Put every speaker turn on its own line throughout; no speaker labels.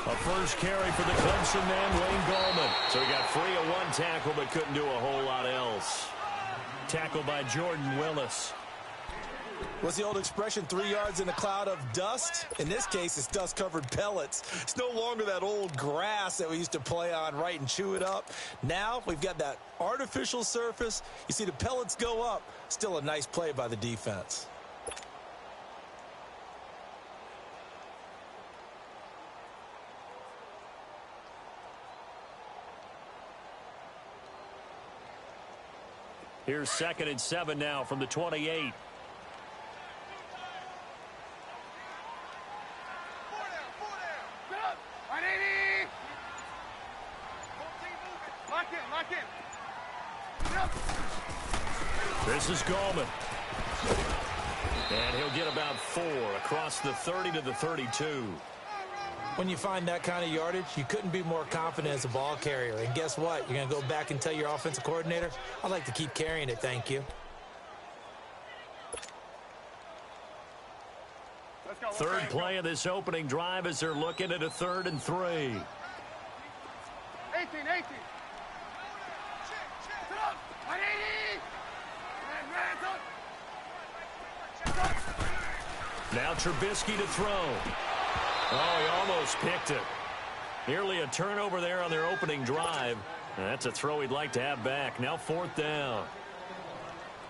A first carry for the Clemson man, Wayne Gallman. So he got free of one tackle but couldn't do a whole lot else. Tackle by Jordan Willis.
What's the old expression, 3 yards in a cloud of dust? In this case, it's dust-covered pellets. It's no longer that old grass that we used to play on, right, and chew it up. Now we've got that artificial surface. You see the pellets go up. Still a nice play by the defense.
Here's 2nd and 7 now from the 28. This is Gallman. And he'll get about 4 across the 30 to the 32.
When you find that kind of yardage, you couldn't be more confident as a ball carrier. And guess what? You're going to go back and tell your offensive coordinator, I'd like to keep carrying it, thank you.
Third play of this opening drive as they're looking at a 3rd and 3.
18.
Now Trubisky to throw. Oh, he almost picked it. Nearly a turnover there on their opening drive. That's a throw he'd like to have back. Now 4th down.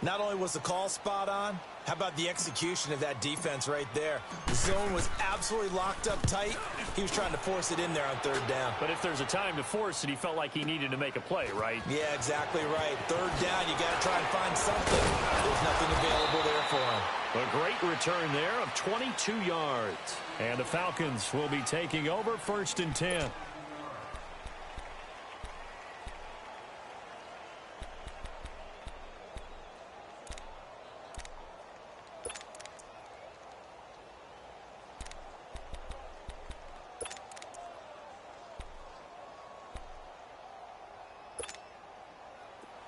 Not only was the call spot on, how about the execution of that defense right there? The zone was absolutely locked up tight. He was trying to force it in there on 3rd down.
But if there's a time to force it, he felt like he needed to make a play, right?
Yeah, exactly right. 3rd down, you got to try and find something. There's nothing available there for him.
A great return there of 22 yards. And the Falcons will be taking over 1st and 10.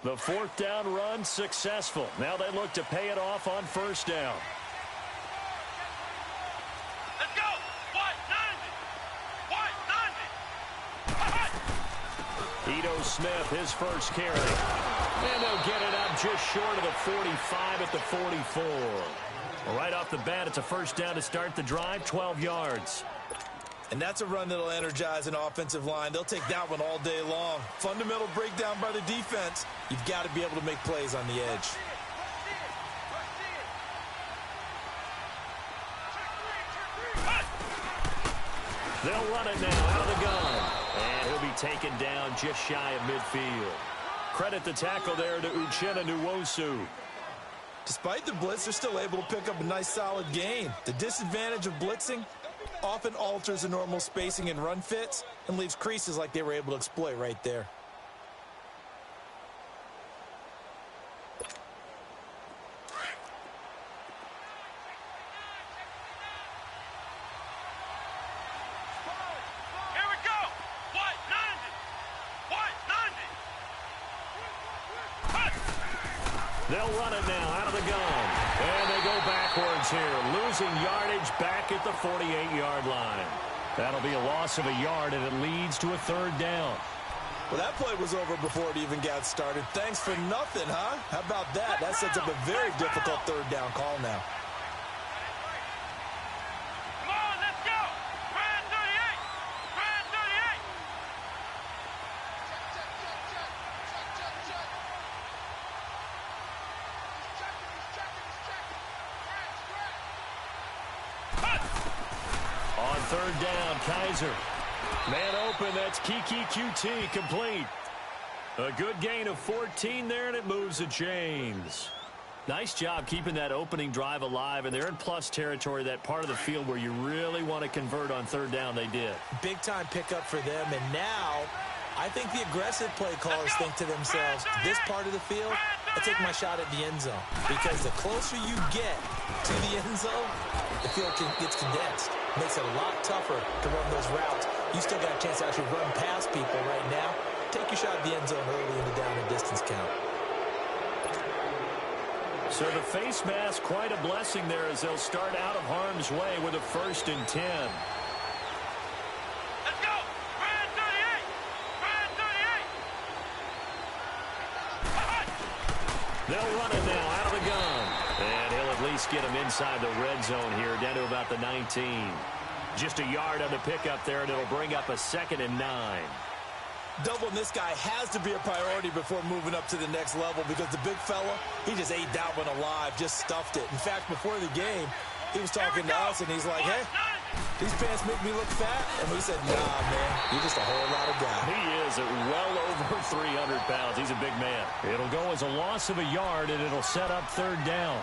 The 4th down run successful. Now they look to pay it off on 1st down.
Let's go!
Ito Smith, his first carry. And they'll get it up just short of the 45 at the 44. Well, right off the bat, it's a 1st down to start the drive, 12 yards.
And that's a run that'll energize an offensive line. They'll take that one all day long. Fundamental breakdown by the defense. You've got to be able to make plays on the edge.
They'll run it now out of the gun. And he'll be taken down just shy of midfield. Credit the tackle there to Uchenna Nwosu.
Despite the blitz, they're still able to pick up a nice solid gain. The disadvantage of blitzing often alters the normal spacing and run fits and leaves creases like they were able to exploit right there.
Here we go! White 90!
They'll run it now out of the gun. And they go backwards here, losing yardage back at the 48-yard line. That'll be a loss of a yard, and it leads to a 3rd down.
Well, that play was over before it even got started. Thanks for nothing, huh? How about that? That sets up a very difficult 3rd down call now.
Come on, let's go! Brand 38! Brand 38!
On 3rd down, Kaiser. Man open, that's Kiki QT, complete. A good gain of 14 there, and it moves the chains. Nice job keeping that opening drive alive, and they're in plus territory, that part of the field where you really want to convert on 3rd down. They did.
Big-time pickup for them, and now I think the aggressive play callers think to themselves, this part of the field, I take my shot at the end zone. Because the closer you get to the end zone, the field gets condensed. Makes it a lot tougher to run those routes. You still got a chance to actually run past people right now. Take your shot at the end zone early in the down and distance count.
So the face mask, quite a blessing there as they'll start out of harm's way with a 1st and 10.
Let's go. Brand 38. Brand 38.
They'll run it now out of the gun. And he'll at least get him inside the red zone here, down to about the 19. Just a yard on the pickup there, and it'll bring up a 2nd and 9.
Doubling this guy has to be a priority before moving up to the next level because the big fella, he just ate that one alive, just stuffed it. In fact, before the game, he was talking to us, and he's like, hey, these pants make me look fat? And we said, nah, man, you're just a whole lot of guy.
He is at well over 300 pounds. He's a big man. It'll go as a loss of a yard, and it'll set up 3rd down.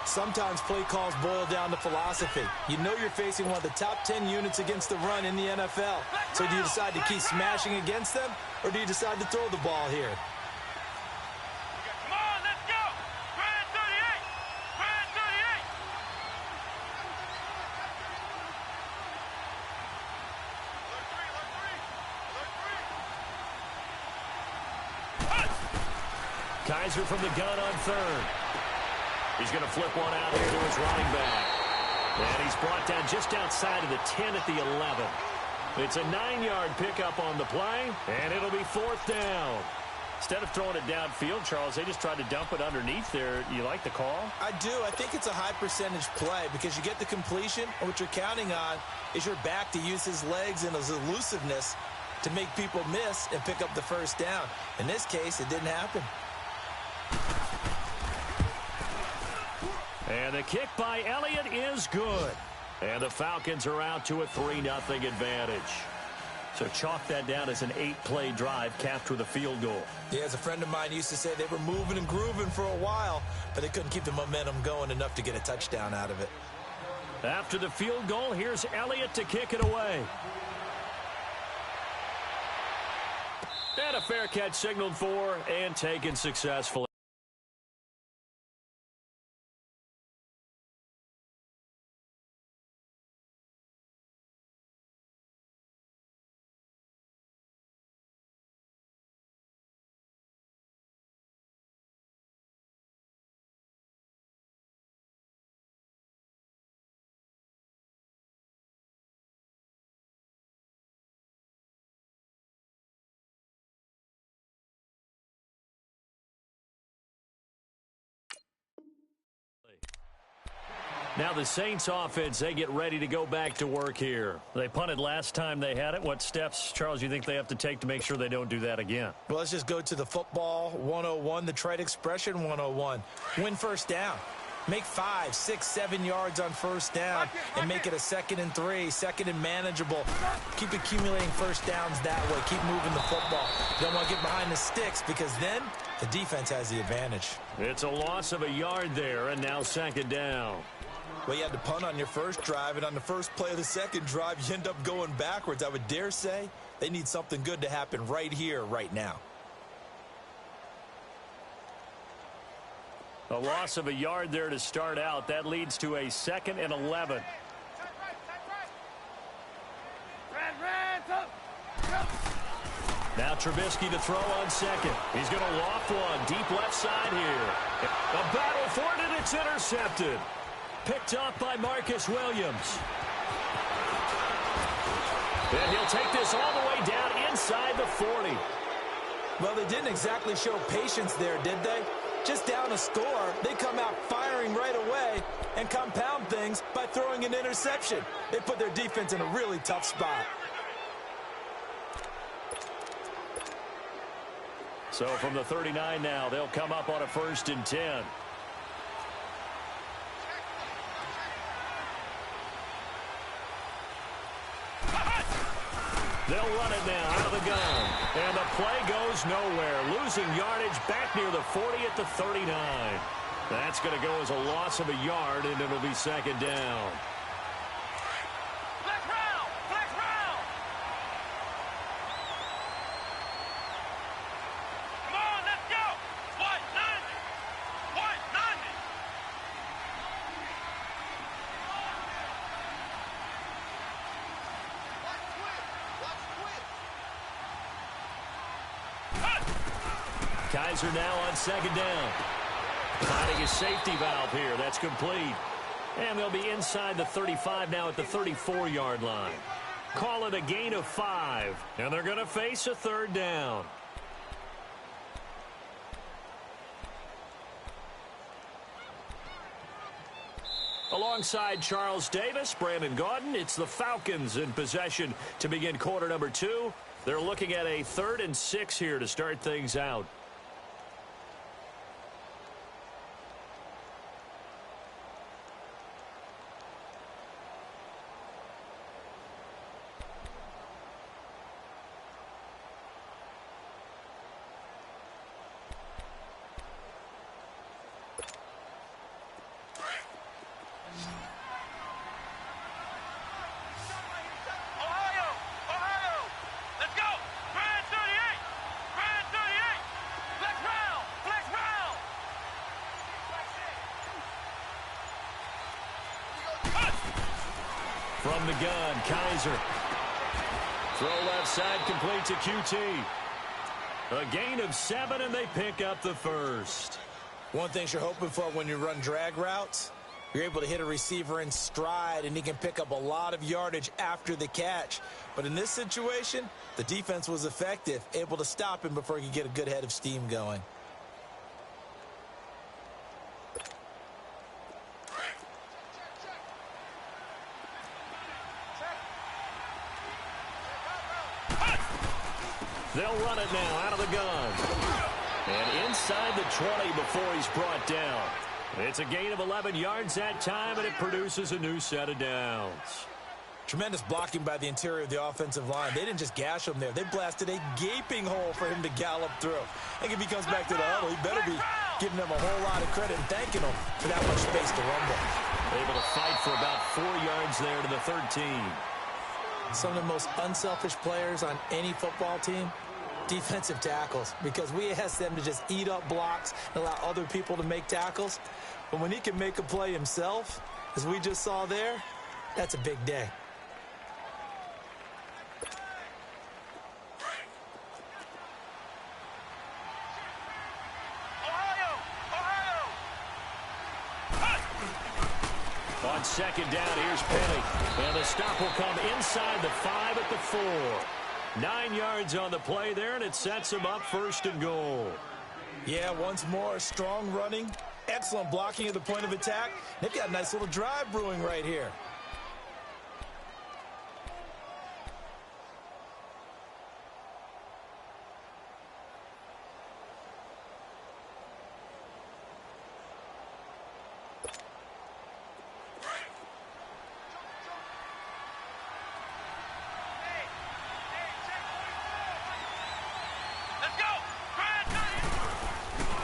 Sometimes play calls boil down to philosophy. You know you're facing one of the top 10 units against the run in the NFL. So do you decide to keep smashing against them, or do you decide to throw the ball here?
Come on, let's go. Brand 38. Brand 38.
Kaiser from the gun on 3rd. He's going to flip one out here to his running back. And he's brought down just outside of the 10 at the 11. It's a 9-yard pickup on the play, and it'll be 4th down. Instead of throwing it downfield, Charles, they just tried to dump it underneath there. You like the call?
I do. I think it's a high-percentage play because you get the completion, and what you're counting on is your back to use his legs and his elusiveness to make people miss and pick up the 1st down. In this case, it didn't happen.
And the kick by Elliott is good. And the Falcons are out to a 3-0 advantage. So chalk that down as an 8-play drive capped with a field goal.
Yeah, as a friend of mine used to say, they were moving and grooving for a while, but they couldn't keep the momentum going enough to get a touchdown out of it.
After the field goal, here's Elliott to kick it away. And a fair catch signaled for and taken successfully. Now the Saints offense, they get ready to go back to work here. They punted last time they had it. What steps, Charles, you think they have to take to make sure they don't do that again?
Well, let's just go to the football 101, the trite expression 101. Win 1st down. Make 5, 6, 7 yards on 1st down and make it a 2nd and 3, 2nd and manageable. Keep accumulating 1st downs that way. Keep moving the football. You don't want to get behind the sticks because then the defense has the advantage.
It's a loss of a yard there, and now 2nd down.
Well, you had to punt on your first drive, and on the first play of the second drive, you end up going backwards. I would dare say they need something good to happen right here, right now.
A loss of a yard there to start out. That leads to a 2nd and 11. Now Trubisky to throw on 2nd. He's going to loft one deep left side here. A battle for it, and it's intercepted. Picked up by Marcus Williams. And he'll take this all the way down inside the 40.
Well, they didn't exactly show patience there, did they? Just down a score, they come out firing right away and compound things by throwing an interception. They put their defense in a really tough spot.
So from the 39 now, they'll come up on a 1st and 10. They'll run it now out of the gun. And the play goes nowhere. Losing yardage back near the 40 at the 39. That's going to go as a loss of a yard, and it'll be 2nd down.
Flex round. Flex round. Come on, let's go. White 90. White 90.
Kaiser now on 2nd down. Trying to a safety valve here. That's complete. And they'll be inside the 35 now at the 34-yard line. Call it a gain of 5. And they're going to face a third down. Alongside Charles Davis, Brandon Gaudin, it's the Falcons in possession to begin quarter number 2. They're looking at a 3rd and 6 here to start things out. From the gun, Kaiser. Throw left side, complete to QT. A gain of 7, and they pick up the first.
One thing you're hoping for when you run drag routes, you're able to hit a receiver in stride, and he can pick up a lot of yardage after the catch. But in this situation, the defense was effective, able to stop him before he could get a good head of steam going.
They'll run it now out of the gun. And inside the 20 before he's brought down. It's a gain of 11 yards that time, and it produces a new set of downs.
Tremendous blocking by the interior of the offensive line. They didn't just gash him there. They blasted a gaping hole for him to gallop through. I think if he comes back to the huddle, he better be giving them a whole lot of credit and thanking them for that much space to rumble.
Able to fight for about 4 yards there to the 13.
Some of the most unselfish players on any football team, defensive tackles, because we ask them to just eat up blocks and allow other people to make tackles. But when he can make a play himself, as we just saw there, that's a big day.
On second down, here's Penny. And the stop will come inside the 5 at the 4. 9 yards on the play there, and it sets him up 1st and goal.
Yeah, once more, strong running, excellent blocking at the point of attack. They've got a nice little drive brewing right here.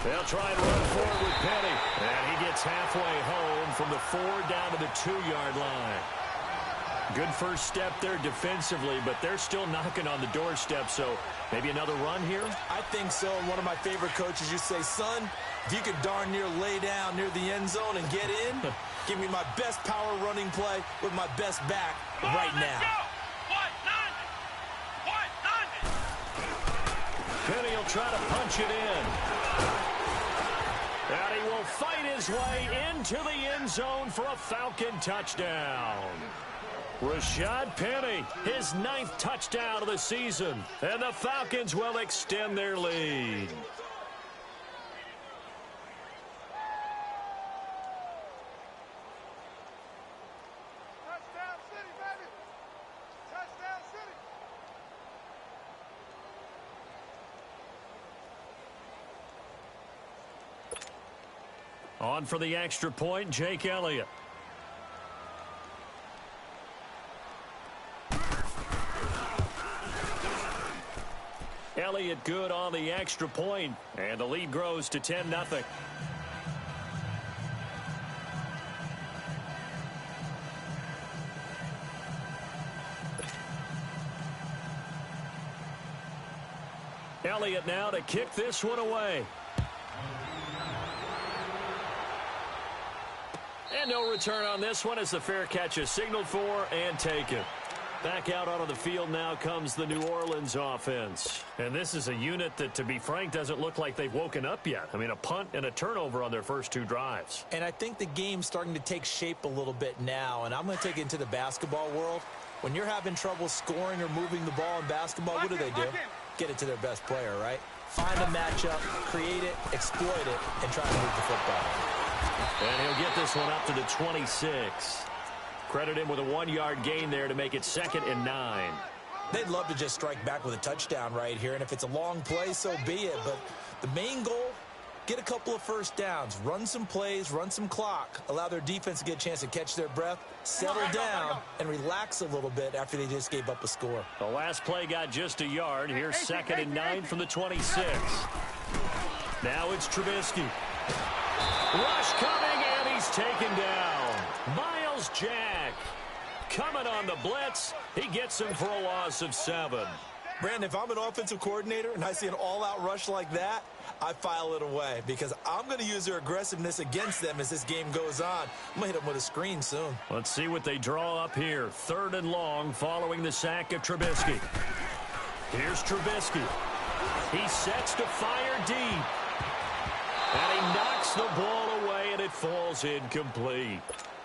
They'll try and run forward with Penny. And he gets halfway home from the 4 down to the 2-yard line. Good first step there defensively, but they're still knocking on the doorstep, so maybe another run here?
I think so. And one of my favorite coaches used to say, son, if you could darn near lay down near the end zone and get in, give me my best power running play with my best back right now.
Penny will try to punch it in. And he will fight his way into the end zone for a Falcon touchdown. Rashad Penny, his 9th touchdown of the season. And the Falcons will extend their lead.
Touchdown City, baby! Touchdown City!
On for the extra point, Jake Elliott. Elliott good on the extra point, and the lead grows to 10-0. Elliott now to kick this one away. And no return on this one as the fair catch is signaled for and taken. Back out onto the field now comes the New Orleans offense. And this is a unit that, to be frank, doesn't look like they've woken up yet. I mean, a punt and a turnover on their first 2 drives.
And I think the game's starting to take shape a little bit now. And I'm going to take it into the basketball world. When you're having trouble scoring or moving the ball in basketball, what do? Get it to their best player, right? Find a matchup, create it, exploit it, and try to move the football.
And he'll get this one up to the 26. Credit him with a 1-yard gain there to make it 2nd and 9.
They'd love to just strike back with a touchdown right here, and if it's a long play, so be it. But the main goal, get a couple of first downs, run some plays, run some clock, allow their defense to get a chance to catch their breath, settle down, and relax a little bit after they just gave up a score.
The last play got just a yard. Here's 2nd and 9 from the 26. Now it's Trubisky. Rush coming, and he's taken down. Miles Jack coming on the blitz. He gets him for a loss of 7.
Brandon, if I'm an offensive coordinator and I see an all-out rush like that, I file it away because I'm going to use their aggressiveness against them as this game goes on. I'm going to hit them with a screen soon.
Let's see what they draw up here. 3rd and long following the sack of Trubisky. Here's Trubisky. He sets to fire deep. And he knocks the ball away, and it falls incomplete.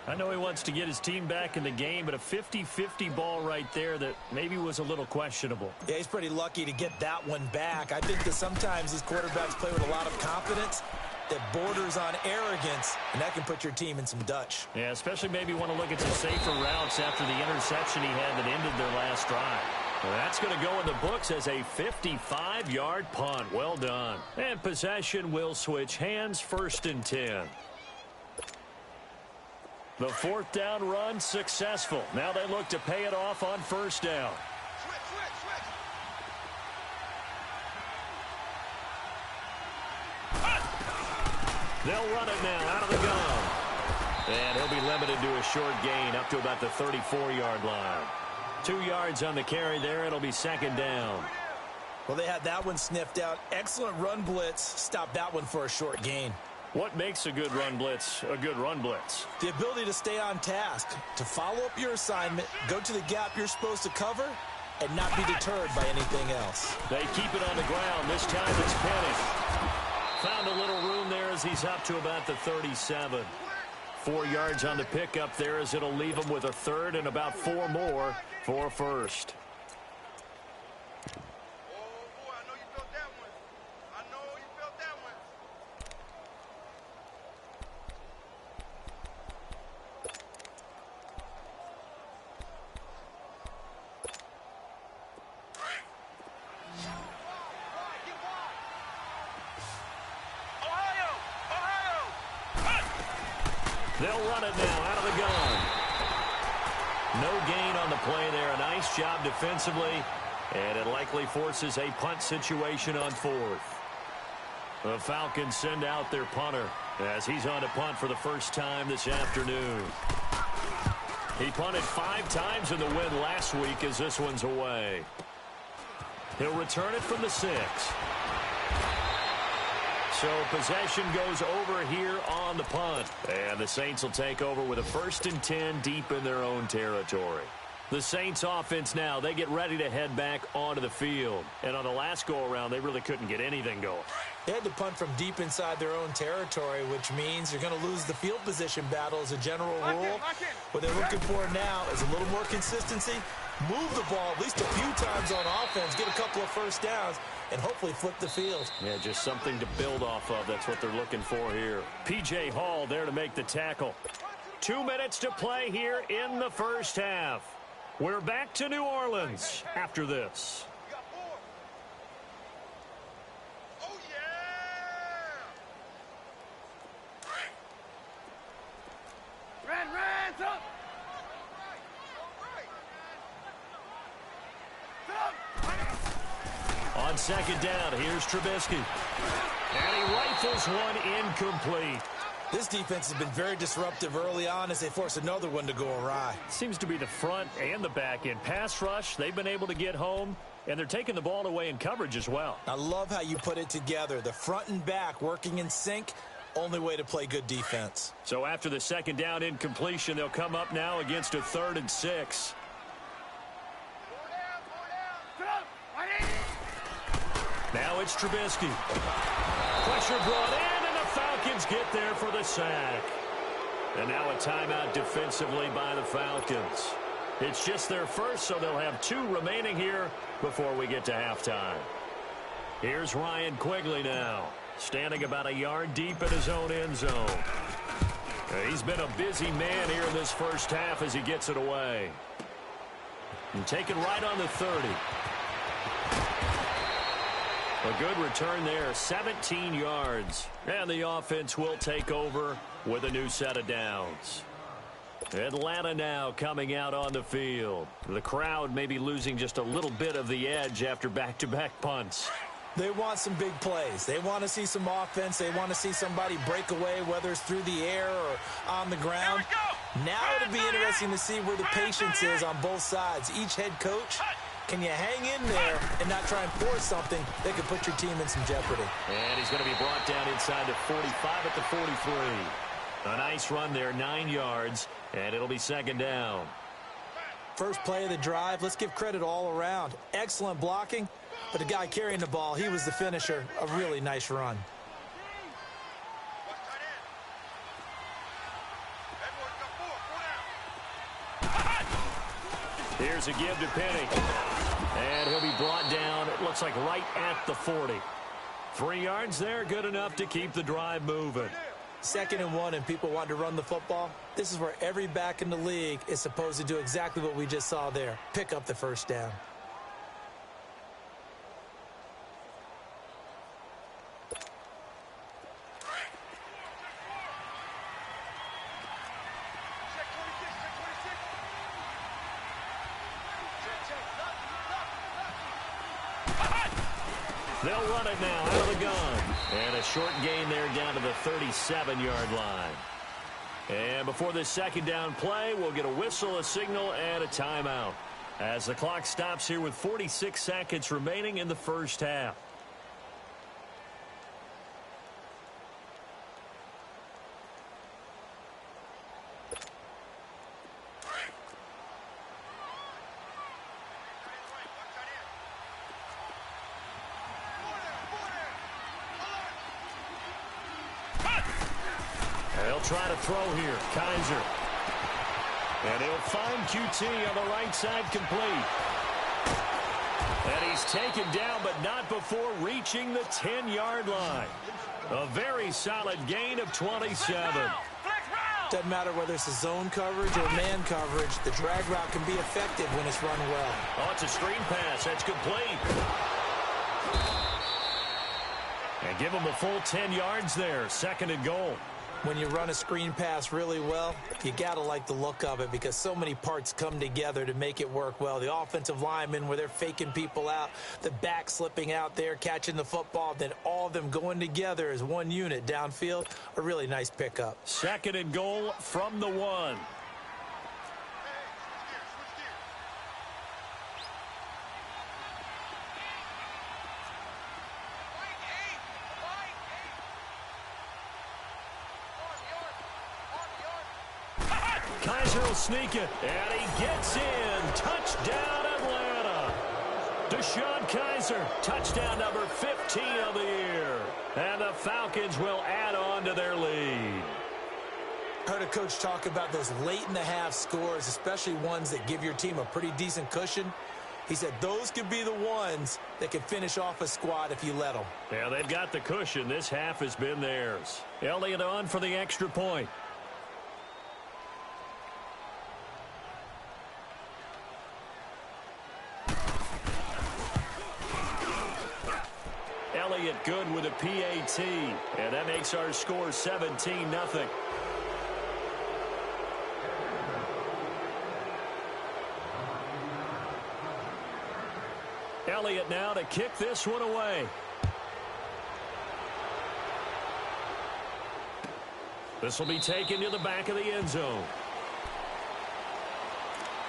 I know he wants to get his team back in the game, but a 50-50 ball right there that maybe was a little questionable.
Yeah, he's pretty lucky to get that one back. I think that sometimes these quarterbacks play with a lot of confidence that borders on arrogance, and that can put your team in some Dutch.
Yeah, especially maybe want to look at some safer routes after the interception he had that ended their last drive. Well, that's going to go in the books as a 55-yard punt. Well done. And possession will switch hands, 1st and 10. The 4th down run successful. Now they look to pay it off on 1st down. They'll run it now out of the gun. And he'll be limited to a short gain up to about the 34-yard line. 2 yards on the carry there. It'll be 2nd down.
Well, they had that one sniffed out. Excellent run blitz. Stop that one for a short gain.
What makes a good run blitz a good run blitz?
The ability to stay on task, to follow up your assignment, go to the gap you're supposed to cover, and not be deterred by anything else.
They keep it on the ground. This time it's Penny. Found a little room there as he's up to about the 37. 4 yards on the pickup there as it'll leave him with a 3rd and about 4 more for 1st. They'll run it now out of the gun. No gain on the play there. A nice job defensively, and it likely forces a punt situation on 4th. The Falcons send out their punter as he's on to punt for the first time this afternoon. He punted 5 times in the win last week as this one's away. He'll return it from the 6. So possession goes over here on the punt. And the Saints will take over with a 1st and 10 deep in their own territory. The Saints offense now, they get ready to head back onto the field. And on the last go-around, they really couldn't get anything going.
They had to punt from deep inside their own territory, which means you're going to lose the field position battle as a general rule. What they're looking for now is a little more consistency, move the ball at least a few times on offense, get a couple of first downs, and hopefully flip the field.
Yeah, just something to build off of. That's what they're looking for here. P.J. Hall there to make the tackle. 2 minutes to play here in the first half. We're back to New Orleans after this.
Oh, yeah! Ran, up!
On 2nd down, here's Trubisky. And he rifles one incomplete.
This defense has been very disruptive early on as they force another one to go awry.
Seems to be the front and the back end. Pass rush, they've been able to get home, and they're taking the ball away in coverage as well.
I love how you put it together. The front and back working in sync, only way to play good defense.
So after the 2nd down incompletion, they'll come up now against a 3rd and 6. Now it's Trubisky. Pressure brought in, and the Falcons get there for the sack. And now a timeout defensively by the Falcons. It's just their first, so they'll have 2 remaining here before we get to halftime. Here's Ryan Quigley now, standing about a yard deep in his own end zone. He's been a busy man here in this first half as he gets it away. And taken right on the 30. A good return there, 17 yards. And the offense will take over with a new set of downs. Atlanta now coming out on the field. The crowd may be losing just a little bit of the edge after back-to-back punts.
They want some big plays. They want to see some offense. They want to see somebody break away, whether it's through the air or on the ground. Now it'll be interesting to see where the patience is on both sides. Each head coach, can you hang in there and not try and force something that could put your team in some jeopardy?
And he's going to be brought down inside the 45 at the 43. A nice run there, 9 yards, and it'll be second down.
First play of the drive, let's give credit all around. Excellent blocking, but the guy carrying the ball, he was the finisher. A really nice run.
Here's a give to Penny. And he'll be brought down, it looks like right at the 40. 3 yards there, good enough to keep the drive moving.
2nd and 1 and people want to run the football. This is where every back in the league is supposed to do exactly what we just saw there. Pick up the first down.
They'll run it now out of the gun. And a short gain there down to the 37-yard line. And before this second down play, we'll get a whistle, a signal, and a timeout. As the clock stops here with 46 seconds remaining in the first half. They'll try to throw here. Kaiser. And he'll find QT on the right side complete. And he's taken down, but not before reaching the 10-yard line. A very solid gain of 27.
Doesn't matter whether it's a zone coverage or man coverage. The drag route can be effective when it's run well.
Oh, it's a screen pass. That's complete. And give him a full 10 yards there. 2nd and goal.
When you run a screen pass really well, you got to like the look of it because so many parts come together to make it work well. The offensive linemen where they're faking people out, the back slipping out there, catching the football, then all of them going together as one unit downfield. A really nice pickup.
2nd and goal from the 1. Kaiser will sneak it, and he gets in. Touchdown, Atlanta. Deshaun Kaiser, touchdown number 15 of the year. And the Falcons will add on to their lead.
Heard a coach talk about those late-in-the-half scores, especially ones that give your team a pretty decent cushion. He said those could be the ones that can finish off a squad if you let them.
Yeah, they've got the cushion. This half has been theirs. Elliott on for the extra point. Elliott good with a PAT, and that makes our score 17-0. Elliott now to kick this one away. This will be taken to the back of the end zone.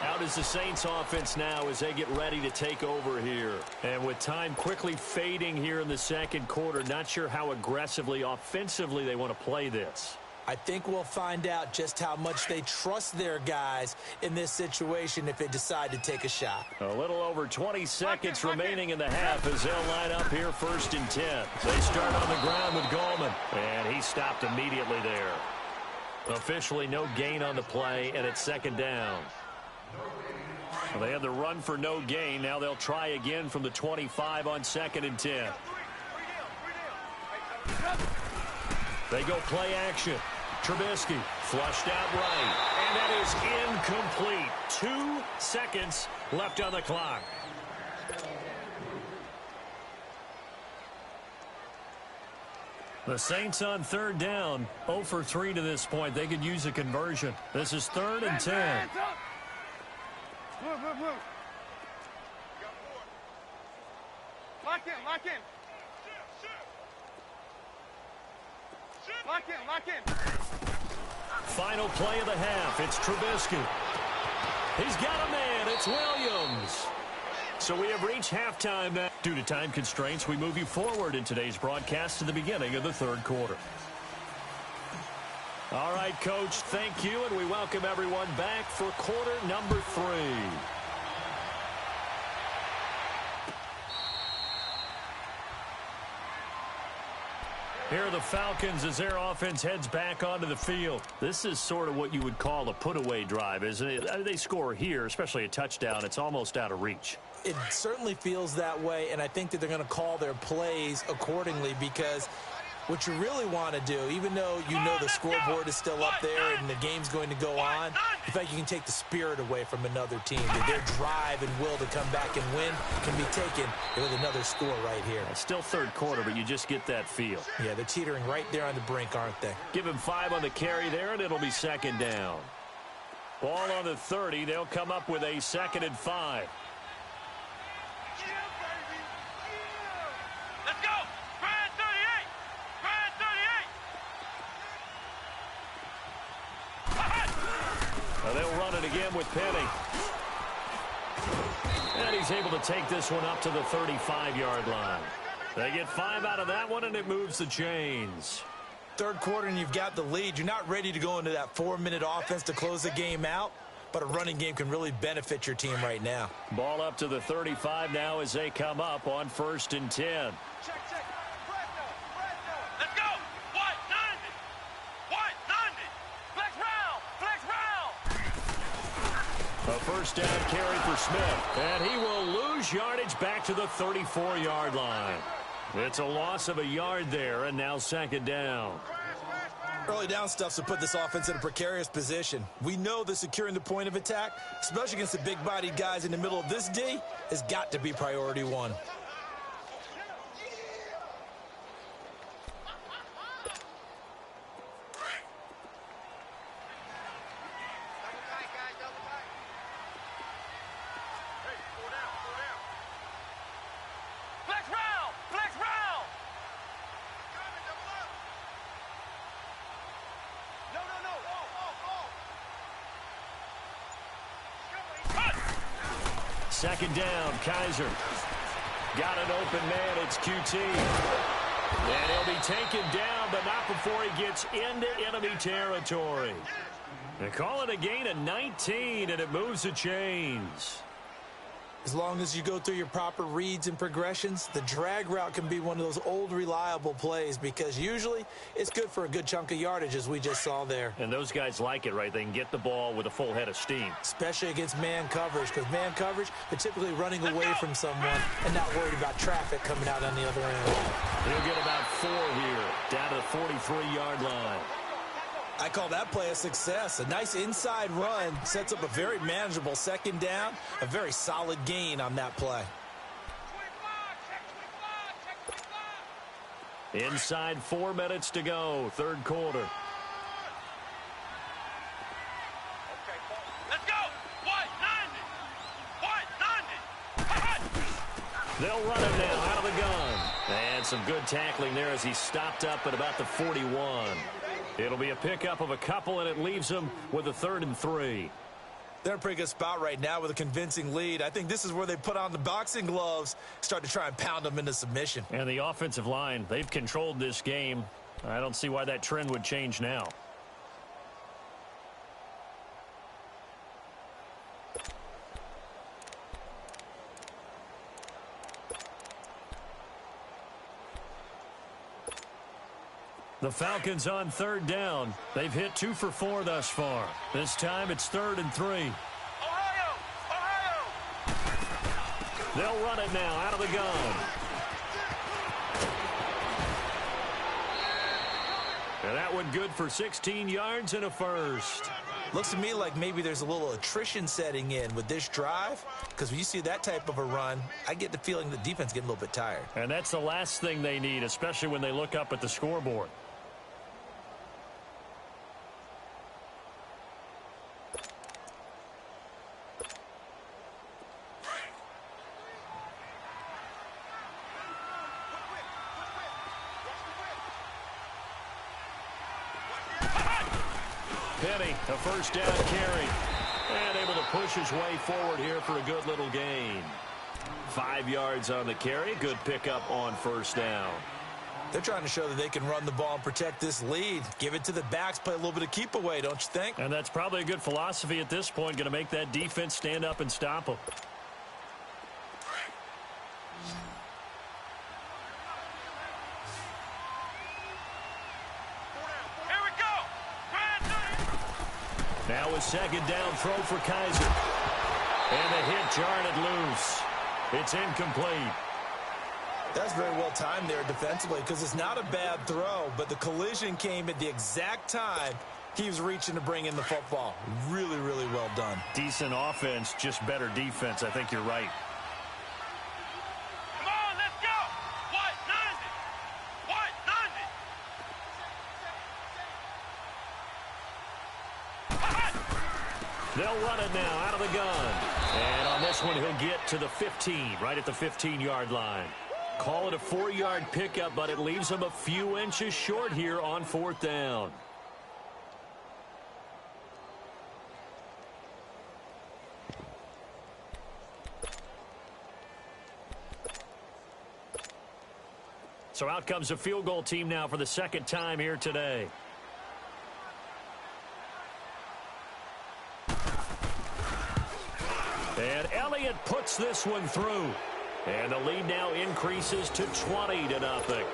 Out is the Saints offense now as they get ready to take over here. And with time quickly fading here in the second quarter, not sure how aggressively, offensively they want to play this.
I think we'll find out just how much they trust their guys in this situation if they decide to take a shot.
A little over 20 seconds remaining in the half as they'll line up here 1st and 10. They start on the ground with Gallman, and he stopped immediately there. Officially no gain on the play, and it's 2nd down. Well, they had the run for no gain. Now they'll try again from the 25 on 2nd and 10. They go play action. Trubisky flushed out right, and that is incomplete. 2 seconds left on the clock. The Saints on 3rd down, 0 for 3 to this point. They could use a conversion. This is 3rd and 10.
Move. Lock in. Lock in.
Final play of the half. It's Trubisky. He's got a man. It's Williams. So we have reached halftime now. Due to time constraints, we move you forward in today's broadcast to the beginning of the 3rd quarter. All right, Coach, thank you, and we welcome everyone back for quarter number 3. Here are the Falcons as their offense heads back onto the field. This is sort of what you would call a put-away drive, isn't it? They score here, especially a touchdown. It's almost out of reach.
It certainly feels that way, and I think that they're going to call their plays accordingly because what you really want to do, even though you know the scoreboard is still up there and the game's going to go on, in fact, you can take the spirit away from another team. Their drive and will to come back and win can be taken with another score right here.
It's still 3rd quarter, but you just get that feel.
Yeah, they're teetering right there on the brink, aren't they?
Give him 5 on the carry there, and it'll be 2nd down. Ball on the 30. They'll come up with a 2nd and 5.
Let's go. Brad 38.
They'll run it again with Penny. And he's able to take this one up to the 35-yard line. They get 5 out of that one, and it moves the chains.
3rd quarter, and you've got the lead. You're not ready to go into that 4-minute offense to close the game out, but a running game can really benefit your team right now.
Ball up to the 35 now as they come up on 1st and 10.
Check. Let's go. White 90. Flex round.
A 1st down carry for Smith, and he will lose yardage back to the 34-yard line. It's a loss of a yard there, and now 2nd down.
Early down stuff to put this offense in a precarious position. We know that securing the point of attack, especially against the big-bodied guys in the middle of this D, has got to be priority 1.
Flex round. No.
2nd down, Kaiser. Got an open man, it's QT. And he'll be taken down, but not before he gets into enemy territory. They call it a gain of 19, and it moves the chains.
As long as you go through your proper reads and progressions, the drag route can be one of those old reliable plays because usually it's good for a good chunk of yardage as we just saw there.
And those guys like it, right? They can get the ball with a full head of steam.
Especially against man coverage because man coverage, they're typically running away from someone and not worried about traffic coming out on the other end.
He'll get about 4 here, down to the 43-yard line.
I call that play a success. A nice inside run sets up a very manageable 2nd down, a very solid gain on that play.
Inside 4 minutes to go, 3rd quarter.
Let's go. White 90.
They'll run him now out of the gun. And some good tackling there as he stopped up at about the 41. It'll be a pickup of a couple, and it leaves them with a 3rd and 3.
They're in a pretty good spot right now with a convincing lead. I think this is where they put on the boxing gloves, start to try and pound them into submission.
And the offensive line, they've controlled this game. I don't see why that trend would change now. The Falcons on third down. They've hit 2 for 4 thus far. This time it's 3rd and 3.
Ohio! Ohio!
They'll run it now out of the gun. And that one good for 16 yards and a first.
Looks to me like maybe there's a little attrition setting in with this drive, because when you see that type of a run, I get the feeling the defense getting a little bit tired.
And that's the last thing they need, especially when they look up at the scoreboard. Penny, a first down carry. And able to push his way forward here for a good little gain. 5 yards on the carry. Good pickup on first down.
They're trying to show that they can run the ball and protect this lead. Give it to the backs, play a little bit of keep away, don't you think?
And that's probably a good philosophy at this point. Going to make that defense stand up and stop them. Now a second down throw for Kaiser. And the hit jarred it loose. It's incomplete.
That's very well timed there defensively, because it's not a bad throw, but the collision came at the exact time he was reaching to bring in the football. Really, really well done.
Decent offense, just better defense. I think you're right.
Come on, let's go! What? Nothing! What? Nothing!
They'll run it now out of the gun. And on this one, he'll get to the 15, right at the 15-yard line. Call it a 4-yard pickup, but it leaves him a few inches short here on 4th down. So out comes a field goal team now for the second time here today. And Elliott puts this one through. And the lead now increases to 20-0.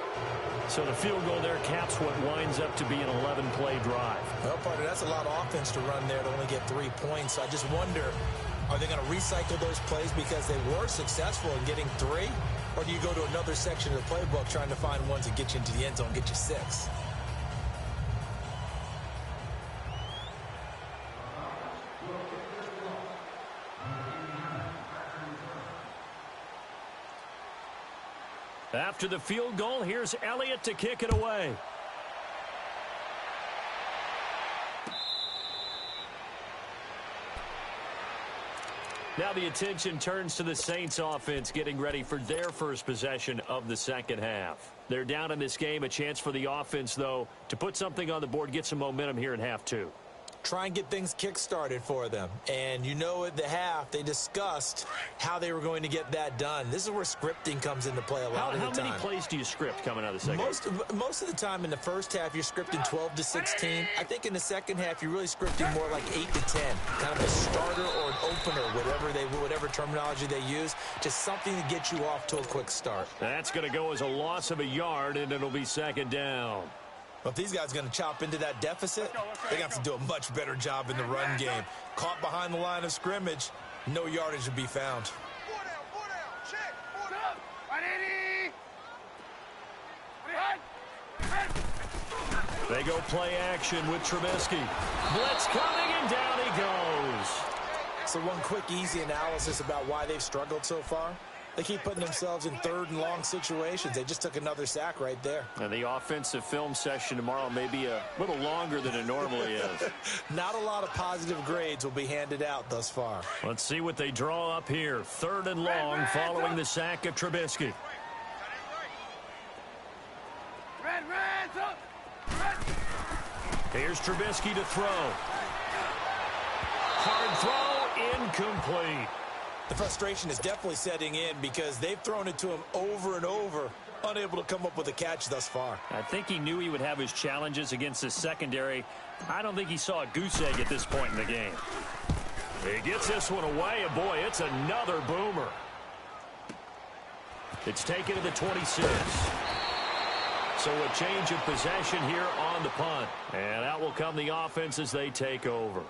So the field goal there caps what winds up to be an 11-play drive.
Well, partner, that's a lot of offense to run there to only get 3 points. So I just wonder, are they going to recycle those plays because they were successful in getting 3? Or do you go to another section of the playbook trying to find ones that get you into the end zone and get you 6?
After the field goal, here's Elliott to kick it away. Now the attention turns to the Saints offense getting ready for their first possession of the second half. They're down in this game. A chance for the offense, though, to put something on the board, get some momentum here in half 2.
Try and get things kick-started for them. And you know at the half, they discussed how they were going to get that done. This is where scripting comes into play a lot of the time.
How many plays do you script coming out of the second half?
Most of the time in the first half, you're scripting 12 to 16. I think in the second half, you're really scripting more like 8 to 10. Kind of a starter or an opener, whatever terminology they use. Just something to get you off to a quick start.
That's going to go as a loss of a yard, and it'll be second down.
But if these guys are going to chop into that deficit, they have to do a much better job in the run game. Caught behind the line of scrimmage, no yardage to be found.
4 down, check, 4 down.
They go play action with Trubisky. Blitz coming, and down he goes.
So one quick, easy analysis about why they've struggled so far. They keep putting themselves in 3rd and long situations. They just took another sack right there.
And the offensive film session tomorrow may be a little longer than it normally is.
Not a lot of positive grades will be handed out thus far.
Let's see what they draw up here. 3rd and long following the sack of Trubisky. Here's Trubisky to throw. Hard throw, incomplete.
The frustration is definitely setting in because they've thrown it to him over and over, unable to come up with a catch thus far.
I think he knew he would have his challenges against his secondary. I don't think he saw a goose egg at this point in the game. He gets this one away, and boy, it's another boomer. It's taken to the 26. So a change of possession here on the punt. And out will come the offense as they take over.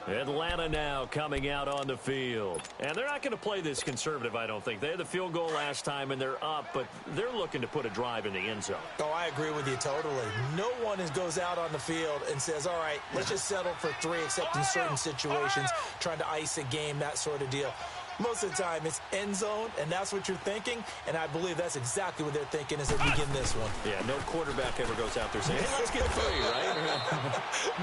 Atlanta now coming out on the field. And they're not going to play this conservative, I don't think. They had the field goal last time, and they're up, but they're looking to put a drive in the end zone.
Oh, I agree with you totally. No one goes out on the field and says, all right, let's just settle for 3, except in certain situations, trying to ice a game, that sort of deal. Most of the time, it's end zone, and that's what you're thinking, and I believe that's exactly what they're thinking as they begin this one.
Yeah, no quarterback ever goes out there saying, hey, let's get 3, right?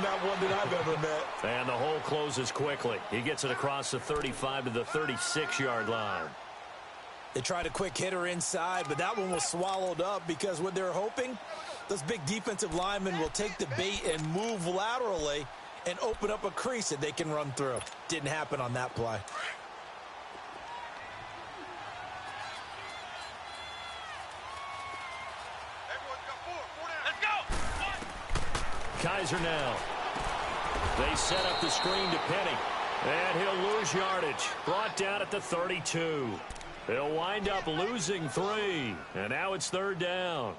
Not one that I've ever met.
And the hole closes quickly. He gets it across the 35 to the 36-yard line.
They tried a quick hitter inside, but that one was swallowed up because what they're hoping, those big defensive linemen will take the bait and move laterally and open up a crease that they can run through. Didn't happen on that play.
Kaiser now. They set up the screen to Penny. And he'll lose yardage. Brought down at the 32. They'll wind up losing 3. And now it's 3rd down.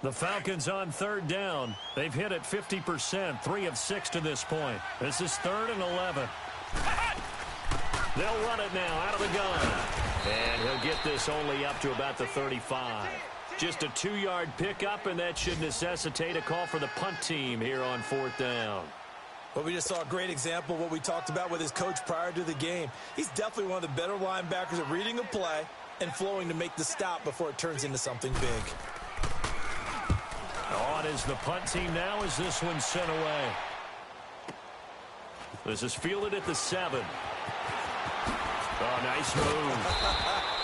The Falcons on 3rd down. They've hit it 50%, 3 of 6 to this point. This is 3rd and 11. They'll run it now out of the gun. And he'll get this only up to about the 35. Just a 2-yard pickup, and that should necessitate a call for the punt team here on 4th down.
Well, we just saw a great example of what we talked about with his coach prior to the game. He's definitely one of the better linebackers at reading a play and flowing to make the stop before it turns into something big.
On is the punt team now as this one's sent away. This is fielded at the 7. Oh, nice move.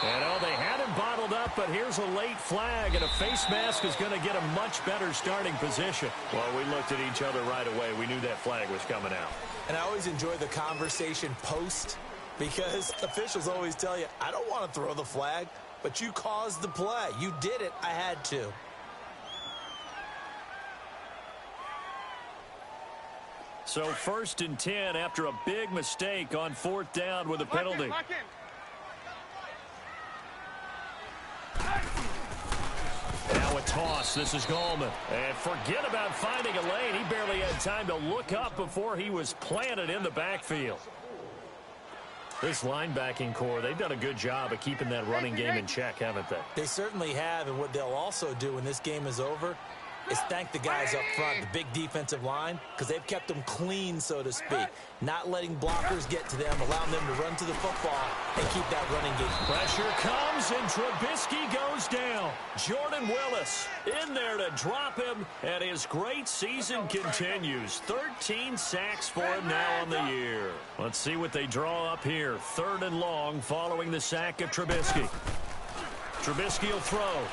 And, they had him bottled up, but here's a late flag, and a face mask is going to get a much better starting position. Well, we looked at each other right away. We knew that flag was coming out.
And I always enjoy the conversation post because officials always tell you, I don't want to throw the flag, but you caused the play. You did it. I had to.
So 1st and 10 after a big mistake on 4th down with a penalty. Now a toss. This is Gallman. And forget about finding a lane. He barely had time to look up before he was planted in the backfield. This linebacking core, they've done a good job of keeping that running game in check, haven't they?
They certainly have, and what they'll also do when this game is over is thank the guys up front, the big defensive line, because they've kept them clean, so to speak. Not letting blockers get to them, allowing them to run to the football and keep that running game.
Pressure comes, and Trubisky goes down. Jordan Willis in there to drop him, and his great season continues. 13 sacks for him now on the year. Let's see what they draw up here. 3rd and long following the sack of Trubisky. Trubisky will throw.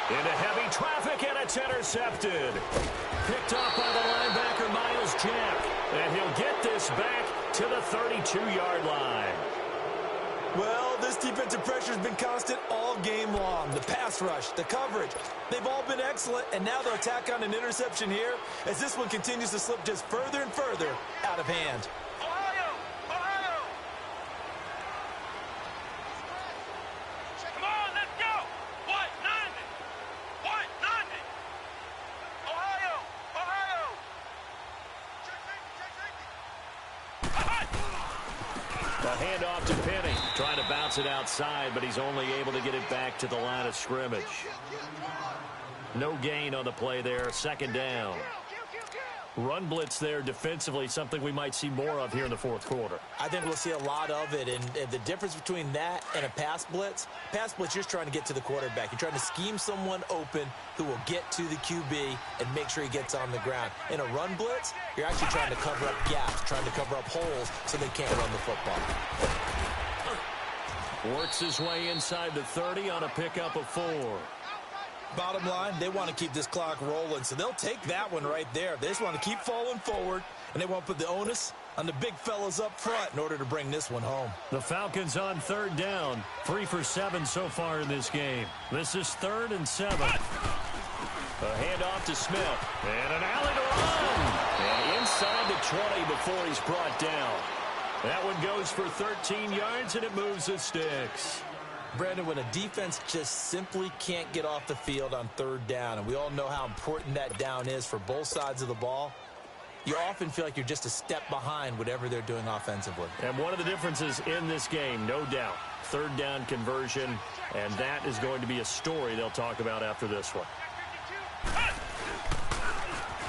Into heavy traffic, and it's intercepted. Picked off by the linebacker, Miles Jack. And he'll get this back to the 32-yard line.
Well, this defensive pressure has been constant all game long. The pass rush, the coverage, they've all been excellent, and now they'll tack on an interception here as this one continues to slip just further and further out of hand.
Handoff to Penny. Trying to bounce it outside, but he's only able to get it back to the line of scrimmage. No gain on the play there. 2nd down. Run blitz there defensively, something we might see more of here in the 4th quarter.
I think we'll see a lot of it, and the difference between that and a pass blitz, you're just trying to get to the quarterback. You're trying to scheme someone open who will get to the QB and make sure he gets on the ground. In a run blitz, you're actually trying to cover up gaps, trying to cover up holes so they can't run the football.
Works his way inside the 30 on a pickup of 4.
Bottom line, they want to keep this clock rolling, so they'll take that one right there. They just want to keep falling forward, and they want to put the onus on the big fellas up front in order to bring this one home.
The Falcons on third down. 3 for 7 so far in this game. This is 3rd and 7. A handoff to Smith. And an alley to run. And inside the 20 before he's brought down. That one goes for 13 yards, and it moves the sticks.
Brandon, when a defense just simply can't get off the field on third down, and we all know how important that down is for both sides of the ball, you often feel like you're just a step behind whatever they're doing offensively.
And one of the differences in this game, no doubt, third down conversion, and that is going to be a story they'll talk about after this one.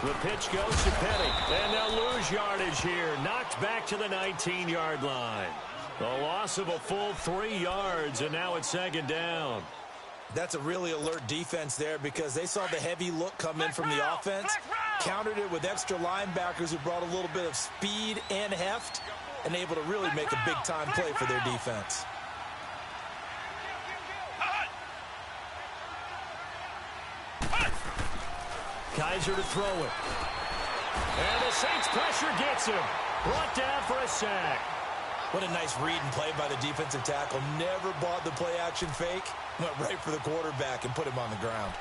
The pitch goes to Penny, and they'll lose yardage here. Knocked back to the 19-yard line. A loss of a full 3 yards, and now it's 2nd down.
That's a really alert defense there because they saw the heavy look come in from the offense, countered it with extra linebackers who brought a little bit of speed and heft, and able to really make a big-time play for their defense.
Kaiser to throw it. And the Saints pressure gets him. Brought down for a sack.
What a nice read and play by the defensive tackle. Never bought the play-action fake. Went right for the quarterback and put him on the ground.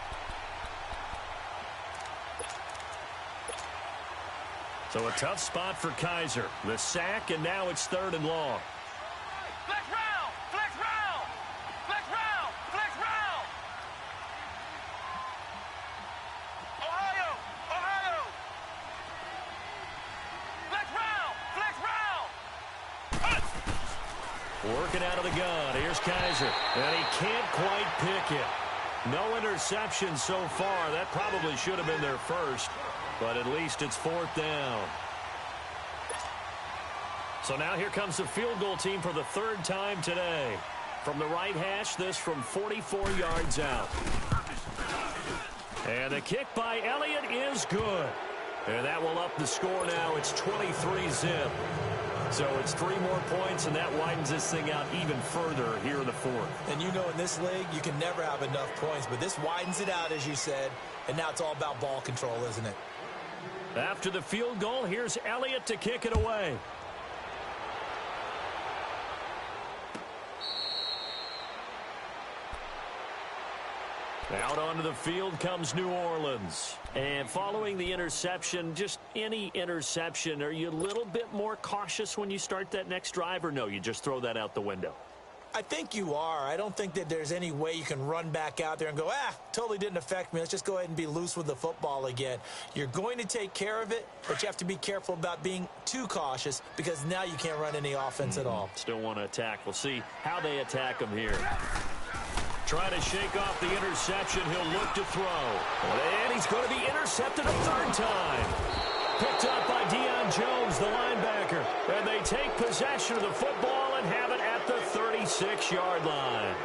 So a tough spot for Kaiser. The sack, and now it's 3rd and long.
Flex round! Flex round! Flex round! Flex round! Ohio! Ohio! Flex round! Flex round!
Working out of the gun. Here's Kaiser. And he can't quite pick it. No interception so far. That probably should have been their first. But at least it's 4th down. So now here comes the field goal team for the 3rd time today. From the right hash, this from 44 yards out. And the kick by Elliott is good. And that will up the score now. It's 23-zip. So it's 3 more points, and that widens this thing out even further here in the 4th.
And you know in this league, you can never have enough points. But this widens it out, as you said. And now it's all about ball control, isn't it?
After the field goal, here's Elliott to kick it away. Out onto the field comes New Orleans. And following the interception, just any interception, are you a little bit more cautious when you start that next drive, or no, you just throw that out the window?
I think you are. I don't think that there's any way you can run back out there and go, totally didn't affect me. Let's just go ahead and be loose with the football again. You're going to take care of it, but you have to be careful about being too cautious because now you can't run any offense at all.
Still want to attack. We'll see how they attack him here. Trying to shake off the interception. He'll look to throw. And he's going to be intercepted a 3rd time. Picked up by Deion Jones, the linebacker. And they take possession of the football and have it at the 36-yard line.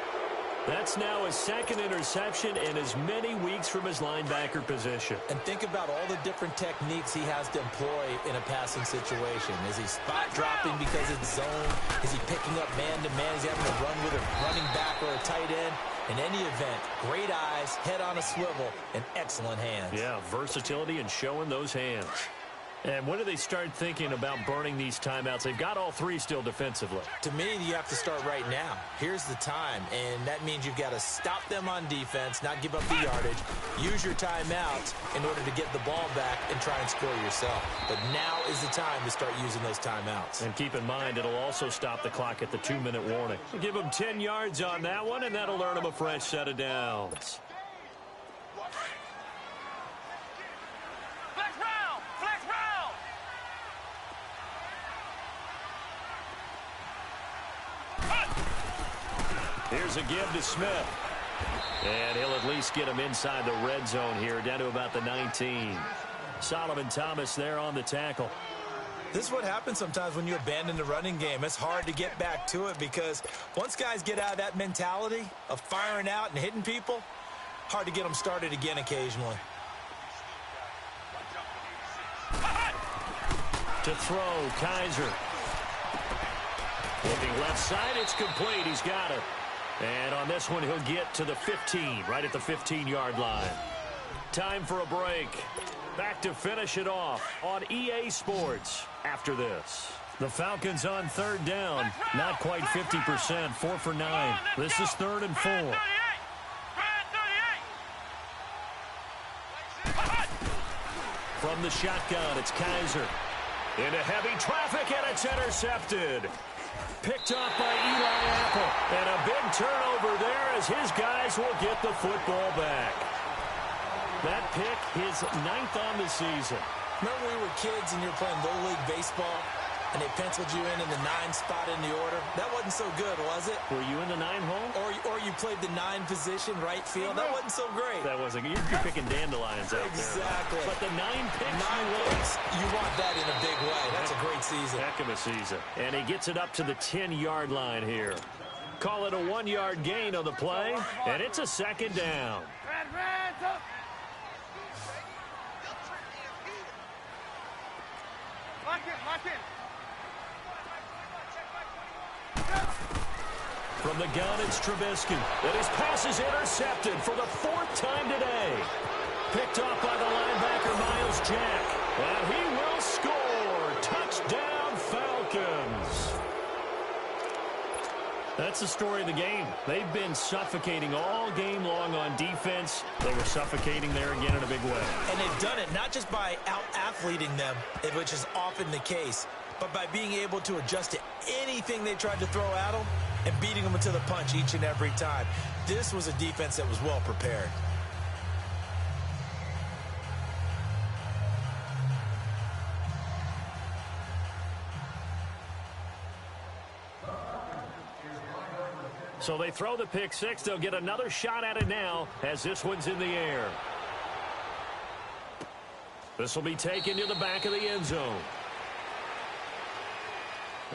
That's now his 2nd interception in as many weeks from his linebacker position.
And think about all the different techniques he has to employ in a passing situation. Is he spot dropping because it's zone? Is he picking up man-to-man? Is he having to run with a running back or a tight end? In any event, great eyes, head on a swivel, and excellent hands.
Yeah, versatility and showing those hands. And when do they start thinking about burning these timeouts? They've got all 3 still defensively.
To me, you have to start right now. Here's the time, and that means you've got to stop them on defense, not give up the yardage, use your timeouts in order to get the ball back and try and score yourself. But now is the time to start using those timeouts.
And keep in mind, it'll also stop the clock at the 2-minute warning. Give them 10 yards on that one, and that'll earn them a fresh set of downs. Here's a give to Smith. And he'll at least get him inside the red zone here, down to about the 19. Solomon Thomas there on the tackle.
This is what happens sometimes when you abandon the running game. It's hard to get back to it because once guys get out of that mentality of firing out and hitting people, hard to get them started again occasionally.
To throw, Kaiser. Looking left side, it's complete. He's got it. And on this one, he'll get to the 15, right at the 15-yard line. Time for a break. Back to finish it off on EA Sports after this. The Falcons on third down. Not quite 50%, 4 for 9. This is 3rd and 4. From the shotgun, it's Kaiser. Into heavy traffic, and it's intercepted. Picked up by Eli Apple. And a big turnover there as his guys will get the football back. That pick, his 9th on the season.
Remember when we were kids and you were playing Little League Baseball, and they penciled you in the 9 spot in the order? That wasn't so good, was it?
Were you in the 9 hole?
Or you played the 9 position, right field? That wasn't so great.
That wasn't. You're picking dandelions out
exactly.
there. But the 9 picks.
9 picks. You want that in a big way. That's a great season.
Heck of a season. And he gets it up to the 10-yard line here. Call it a 1-yard gain on the play, and it's a 2nd down.
Lock in.
From the gun, it's Trubisky. And his pass is intercepted for the 4th time today. Picked off by the linebacker, Miles Jack. And he will score. Touchdown, Falcons. That's the story of the game. They've been suffocating all game long on defense. They were suffocating there again in a big way.
And they've done it not just by out-athleting them, which is often the case, but by being able to adjust to anything they tried to throw at them and beating them to the punch each and every time. This was a defense that was well prepared.
So they throw the pick six. They'll get another shot at it now as this one's in the air. This will be taken to the back of the end zone.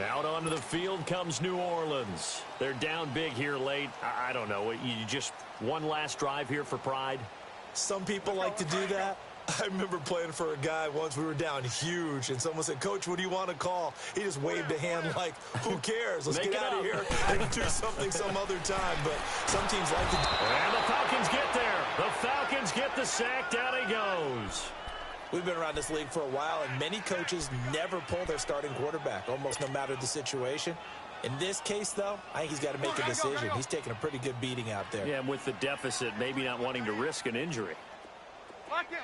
Out onto the field comes New Orleans. They're down big here late. I don't know. You just one last drive here for pride?
Some people like to do that. I remember playing for a guy once. We were down huge, and someone said, "Coach, what do you want to call?" He just waved a hand like, who cares? Let's get out of here and do something some other time. But some teams like to do.
And the Falcons get there. The Falcons get the sack. Down he goes.
We've been around this league for a while, and many coaches never pull their starting quarterback, almost no matter the situation. In this case, though, I think he's got to make a decision. He's taking a pretty good beating out there.
Yeah, and with the deficit, maybe not wanting to risk an injury.
Lock in.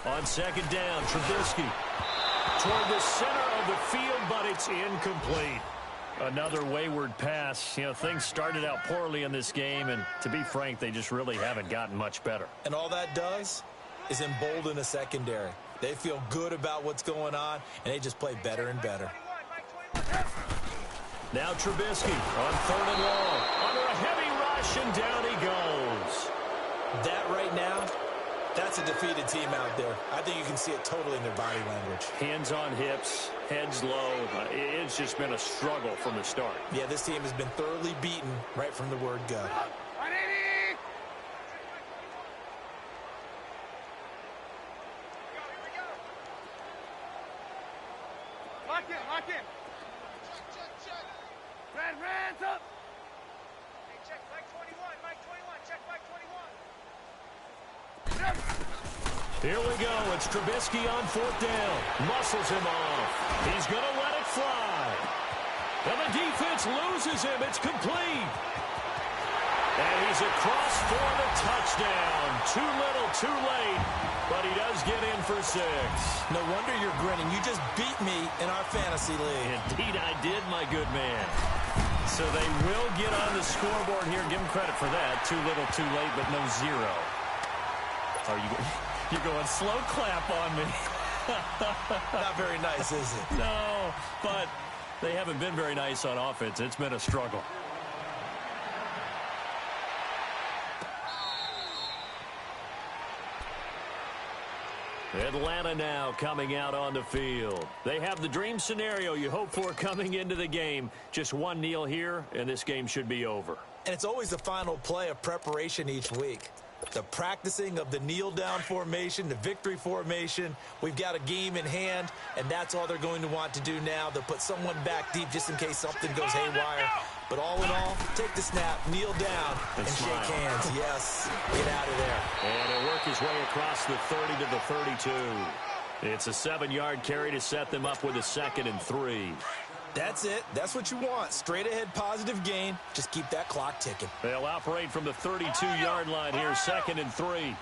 On second down, Trubisky toward the center of the field, but it's incomplete. Another wayward pass. You know, things started out poorly in this game, and to be frank, they just really haven't gotten much better.
And all that does is embolden a secondary. They feel good about what's going on, and they just play better and better.
Now Trubisky on 3rd and long. Under a heavy rush, and down he goes.
That right now, that's a defeated team out there. I think you can see it totally in their body language.
Hands on hips, heads low. It's just been a struggle from the start.
Yeah, this team has been thoroughly beaten right from the word go.
Lock in. Hands up.
Hey, check Mike 21. Check Mike 21.
Here we go. It's Trubisky on 4th down. Muscles him off. He's going to let it fly. And the defense loses him. It's complete. And he's across for the touchdown. Too little, too late. But he does get in for 6.
No wonder you're grinning. You just beat me in our fantasy league.
Indeed I did, my good man. So they will get on the scoreboard here. Give him credit for that. Too little, too late, but no 0. Are you... You're going slow clap on me.
Not very nice, is it?
No, but they haven't been very nice on offense. It's been a struggle. Atlanta now coming out on the field. They have the dream scenario you hope for coming into the game. Just one kneel here, and this game should be over.
And it's always the final play of preparation each week. The practicing of the kneel-down formation, the victory formation. We've got a game in hand, and that's all they're going to want to do now. They'll put someone back deep just in case something goes haywire. But all in all, take the snap, kneel down, and shake hands. Yes, get out of there.
And he'll work his way across the 30 to the 32. It's a 7-yard carry to set them up with a 2nd and 3.
That's it. That's what you want. Straight ahead positive gain. Just keep that clock ticking.
They'll operate from the 32-yard line here, 2nd and 3.